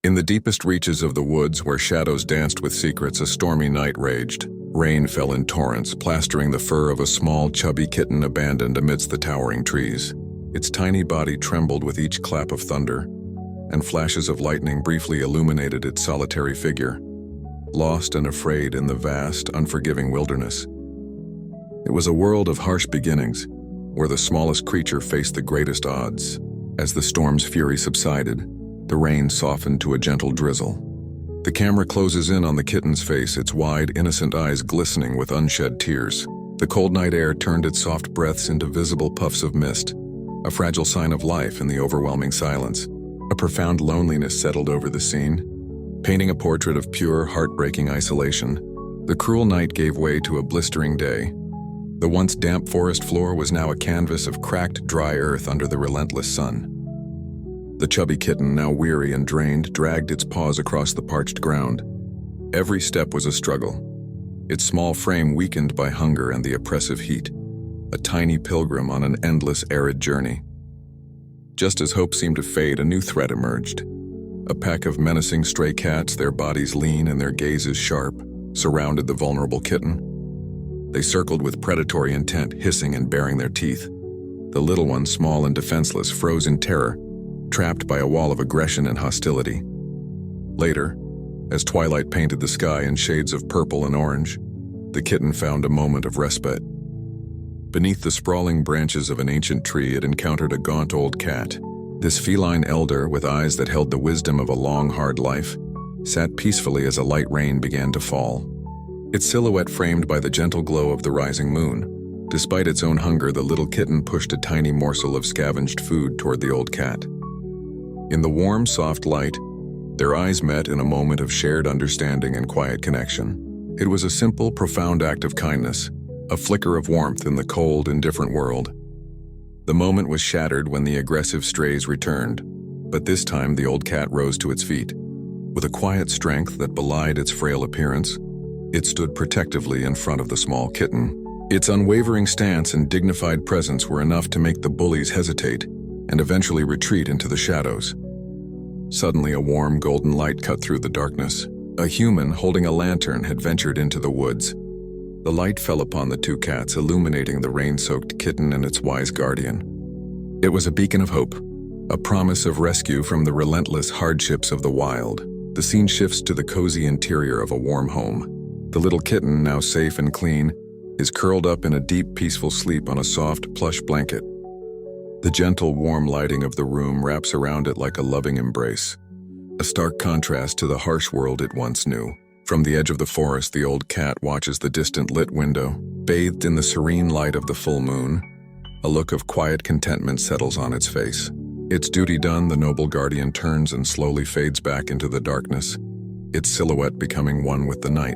In the deepest reaches of the woods where shadows danced with secrets, a stormy night raged. Rain fell in torrents, plastering the fur of a small, chubby kitten abandoned amidst the towering trees. Its tiny body trembled with each clap of thunder, and flashes of lightning briefly illuminated its solitary figure, lost and afraid in the vast, unforgiving wilderness. It was a world of harsh beginnings, where the smallest creature faced the greatest odds. As the storm's fury subsided, the rain softened to a gentle drizzle. The camera closes in on the kitten's face, its wide, innocent eyes glistening with unshed tears. The cold night air turned its soft breaths into visible puffs of mist, a fragile sign of life in the overwhelming silence. A profound loneliness settled over the scene, painting a portrait of pure, heartbreaking isolation. The cruel night gave way to a blistering day. The once damp forest floor was now a canvas of cracked, dry earth under the relentless sun. The chubby kitten, now weary and drained, dragged its paws across the parched ground. Every step was a struggle, its small frame weakened by hunger and the oppressive heat, a tiny pilgrim on an endless, arid journey. Just as hope seemed to fade, a new threat emerged. A pack of menacing stray cats, their bodies lean and their gazes sharp, surrounded the vulnerable kitten. They circled with predatory intent, hissing and baring their teeth. The little one, small and defenseless, froze in terror, trapped by a wall of aggression and hostility. Later, as twilight painted the sky in shades of purple and orange, the kitten found a moment of respite. Beneath the sprawling branches of an ancient tree, it encountered a gaunt old cat. This feline elder, with eyes that held the wisdom of a long, hard life, sat peacefully as a light rain began to fall, its silhouette framed by the gentle glow of the rising moon. Despite its own hunger, the little kitten pushed a tiny morsel of scavenged food toward the old cat. In the warm, soft light, their eyes met in a moment of shared understanding and quiet connection. It was a simple, profound act of kindness, a flicker of warmth in the cold, indifferent world. The moment was shattered when the aggressive strays returned, but this time the old cat rose to its feet. With a quiet strength that belied its frail appearance, it stood protectively in front of the small kitten. Its unwavering stance and dignified presence were enough to make the bullies hesitate and eventually retreat into the shadows. Suddenly, a warm, golden light cut through the darkness. A human holding a lantern had ventured into the woods. The light fell upon the two cats, illuminating the rain-soaked kitten and its wise guardian. It was a beacon of hope, a promise of rescue from the relentless hardships of the wild. The scene shifts to the cozy interior of a warm home. The little kitten, now safe and clean, is curled up in a deep, peaceful sleep on a soft, plush blanket. The gentle, warm lighting of the room wraps around it like a loving embrace, a stark contrast to the harsh world it once knew. From the edge of the forest, the old cat watches the distant lit window. Bathed in the serene light of the full moon, a look of quiet contentment settles on its face. Its duty done, the noble guardian turns and slowly fades back into the darkness, its silhouette becoming one with the night.